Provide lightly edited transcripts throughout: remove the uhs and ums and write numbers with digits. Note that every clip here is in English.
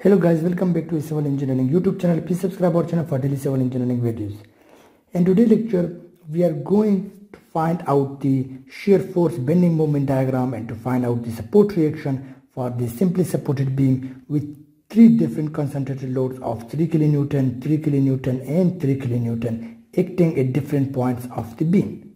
Hello guys, welcome back to Civil Engineering YouTube channel. Please subscribe our channel for daily civil engineering videos. In today's lecture, we are going to find out the shear force bending moment diagram and to find out the support reaction for the simply supported beam with three different concentrated loads of 3 kN, 3 kN and 3 kN acting at different points of the beam.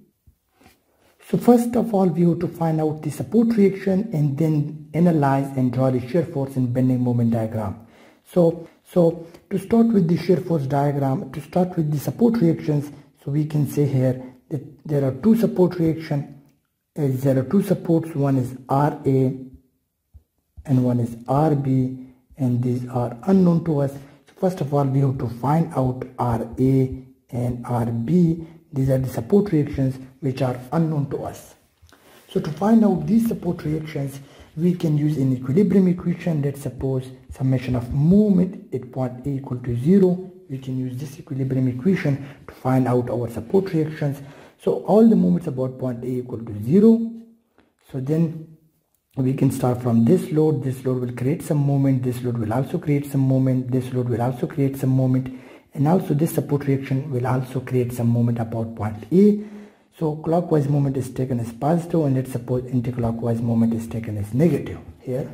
So first of all, we have to find out the support reaction and then analyze and draw the shear force and bending moment diagram. So to start with the shear force diagram, to start with the support reactions, so we can say here that there are two support reactions. There are two supports, one is RA and one is RB, and these are unknown to us. So first of all, we have to find out RA and RB. These are the support reactions which are unknown to us. So to find out these support reactions, we can use an equilibrium equation. Let's suppose summation of moment at point A equal to 0. We can use this equilibrium equation to find out our support reactions. So all the moments about point A equal to 0. So then we can start from this load. This load will create some moment. This load will also create some moment. This load will also create some moment. And also this support reaction will also create some moment about point A. So clockwise moment is taken as positive, and let's suppose anti-clockwise moment is taken as negative here.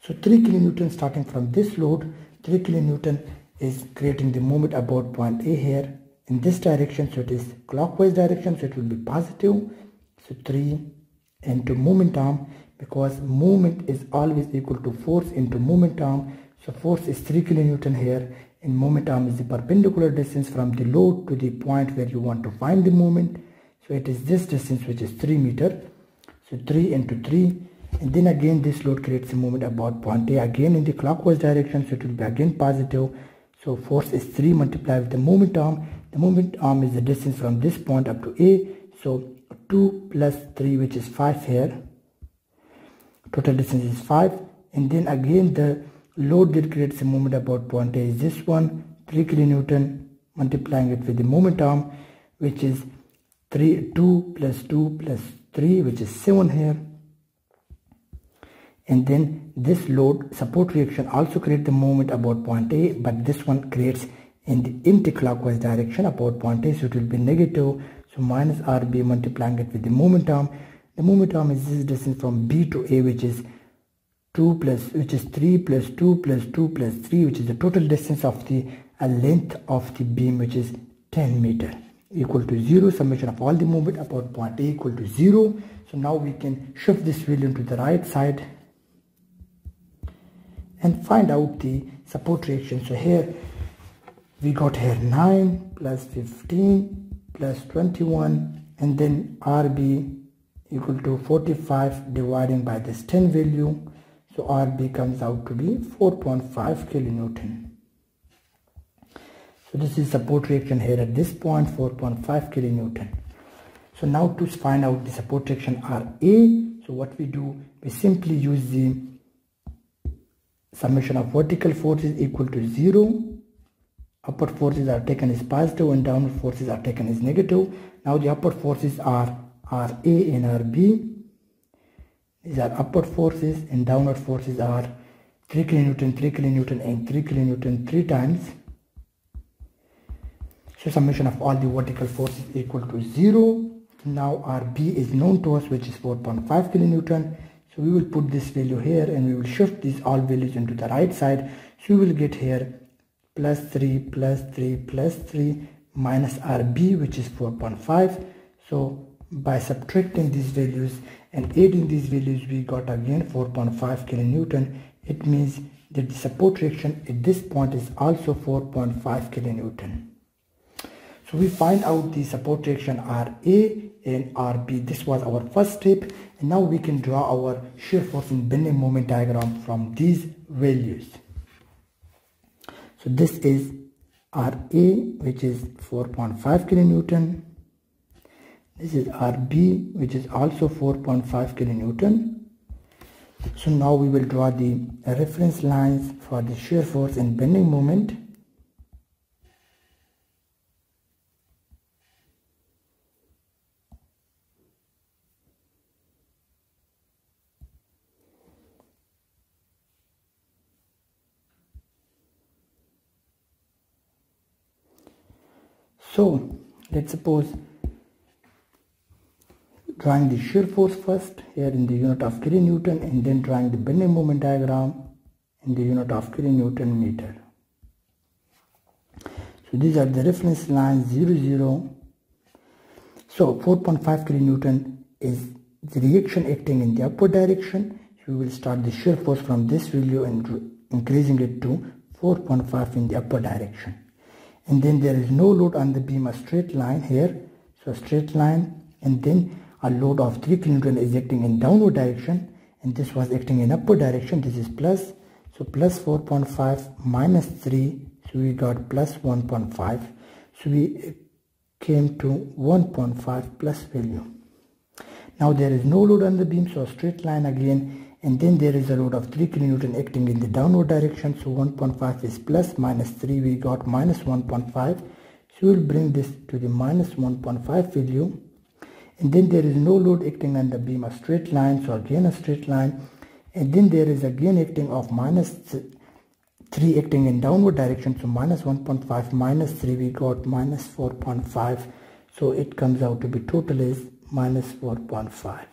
So 3 kN starting from this load, 3 kN is creating the moment about point A here in this direction. So it is clockwise direction, so it will be positive. So 3 into moment arm, because moment is always equal to force into moment arm. So force is 3 kN here, and moment arm is the perpendicular distance from the load to the point where you want to find the moment. So it is this distance, which is 3 meters. So 3 into 3, and then again this load creates a moment about point A again in the clockwise direction, so it will be again positive. So force is 3 multiplied with the moment arm. The moment arm is the distance from this point up to A. So 2 plus 3, which is 5 here. Total distance is 5, and then again the load that creates a moment about point A is this one, 3 kN, multiplying it with the moment arm, which is 2 plus 2 plus 3, which is 7 here. And then this load support reaction also creates the moment about point A, but this one creates in the anti-clockwise direction about point A, so it will be negative. So minus RB multiplying it with the moment arm. The moment arm is this distance from B to A, which is 3 plus 2 plus 2 plus 3, which is the total distance of the length of the beam, which is 10 meters, equal to 0. Summation of all the moment about point A equal to 0. So now we can shift this value to the right side and find out the support reaction. So here we got here 9 plus 15 plus 21, and then RB equal to 45 dividing by this 10 value. So RB comes out to be 4.5 kN. So this is support reaction here at this point, 4.5 kN. So now to find out the support reaction RA, so what we do, we simply use the summation of vertical forces equal to 0. Upward forces are taken as positive and downward forces are taken as negative. Now the upward forces are RA and RB. These are upward forces, and downward forces are 3 kN, 3 kN and 3 kN 3 times. So summation of all the vertical forces equal to 0. Now RB is known to us, which is 4.5 kN. So we will put this value here and we will shift these all values into the right side. So we will get here plus 3 plus 3 plus 3 minus RB, which is 4.5. So by subtracting these values and adding these values, we got again 4.5 kN. It means that the support reaction at this point is also 4.5 kN. So we find out the support reaction RA and RB. This was our first step, and now we can draw our shear force and bending moment diagram from these values. So this is RA, which is 4.5 kN. This is RB, which is also 4.5 kN. So now we will draw the reference lines for the shear force and bending moment. So let's suppose drawing the shear force first here in the unit of kilonewton, and then drawing the bending moment diagram in the unit of kilonewton meter. So these are the reference lines 0, 0. So 4.5 kilonewton is the reaction acting in the upward direction. So we will start the shear force from this value and increasing it to 4.5 in the upward direction. And then there is no load on the beam, a straight line here. So straight line, and then a load of 3 kilonewton is acting in downward direction, and this was acting in upward direction. This is plus, so plus 4.5 minus 3, so we got plus 1.5. So we came to 1.5 plus value. Now there is no load on the beam, so a straight line again, and then there is a load of 3 kilonewton acting in the downward direction. So 1.5 is plus, minus 3, we got minus 1.5. So we will bring this to the minus 1.5 value. And then there is no load acting on the beam, a straight line, so again a straight line, and then there is again acting of minus 3 acting in downward direction, so minus 1.5 minus 3, we got minus 4.5. So it comes out to be total is minus 4.5.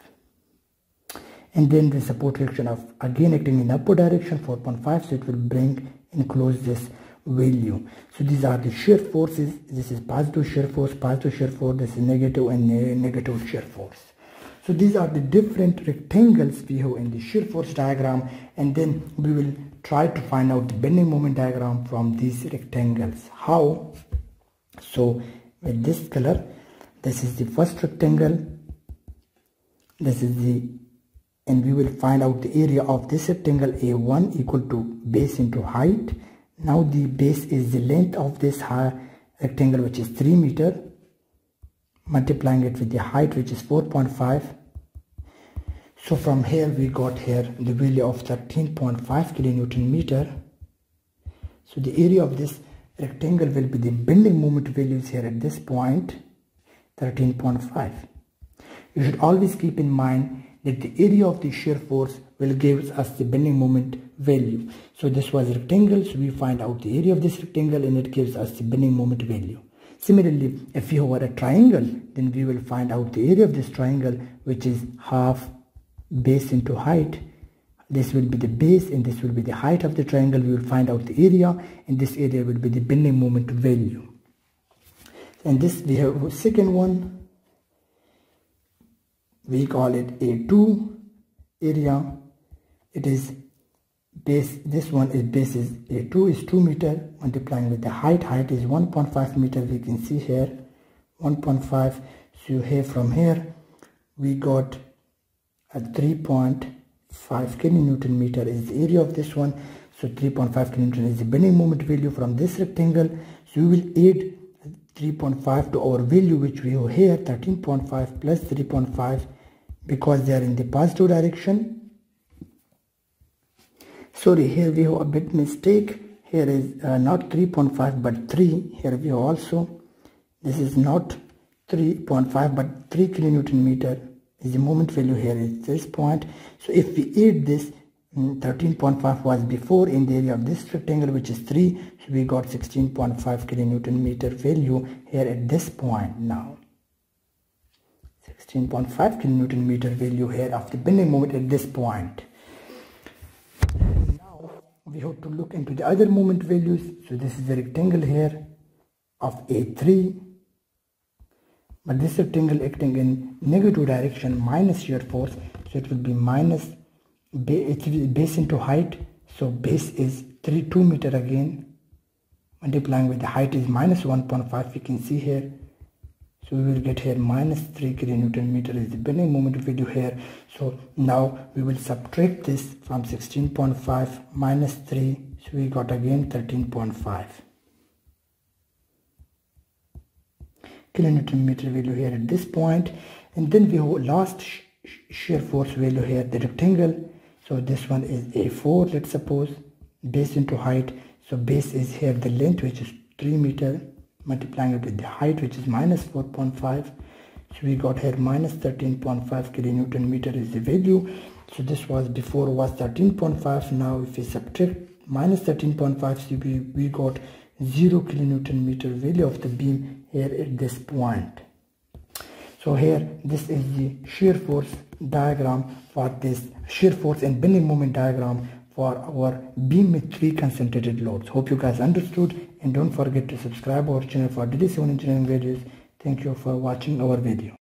And then the support reaction of again acting in upward direction 4.5, so it will bring and close this value. So these are the shear forces. This is positive shear force, this is negative, and negative shear force. So these are the different rectangles we have in the shear force diagram, and then we will try to find out the bending moment diagram from these rectangles. How? So with this color, this is the first rectangle, this is the, and we will find out the area of this rectangle A1 equal to base into height. Now the base is the length of this rectangle, which is 3 meter, multiplying it with the height, which is 4.5. So from here we got here the value of 13.5 kilonewton meter. So the area of this rectangle will be the bending moment values here at this point, 13.5. You should always keep in mind that the area of the shear force will give us the bending moment value. So this was rectangle, so we find out the area of this rectangle and it gives us the bending moment value. Similarly, if we have a triangle, then we will find out the area of this triangle, which is half base into height. This will be the base and this will be the height of the triangle. We will find out the area, and this area will be the bending moment value. And this we have a second one. We call it A2 area. It is base, this one is base is A2 is 2 meter, multiplying with the height is 1.5 meter. We can see here 1.5. So here from here we got a 3.5 kilonewton meter is the area of this one. So 3.5 kilonewton is the bending moment value from this rectangle. So we will add 3.5 to our value which we have here, 13.5 plus 3.5, because they are in the positive direction. Sorry, here we have a bit mistake. Here is not 3.5 but 3. Here we have also, this is not 3.5 but 3 kilonewton meter is the moment value here is this point. So if we add this, 13.5 was before in the area of this rectangle, which is 3, so we got 16.5 kilonewton meter value here at this point. Now 16.5 kilonewton meter value here of the bending moment at this point. Now we have to look into the other moment values. So this is the rectangle here of A3, but this rectangle acting in negative direction, minus shear force, so it will be minus base into height. So base is 2 meter again, multiplying with the height is minus 1.5. we can see here. So we will get here minus 3 kilonewton meter is the bending moment value here. So now we will subtract this from 16.5 minus 3, so we got again 13.5 kilonewton meter value here at this point. And then we have last shear force value here, the rectangle. So this one is A4, let's suppose, base into height. So base is here the length, which is 3 meter, multiplying it with the height, which is minus 4.5. So we got here minus 13.5 kilonewton meter is the value. So this was before was 13.5. Now if we subtract minus 13.5, so we got 0 kilonewton meter value of the beam here at this point. So here this is the shear force diagram for this shear force and bending moment diagram for our beam with 3 concentrated loads. Hope you guys understood, and don't forget to subscribe our channel for daily civil engineering videos. Thank you for watching our video.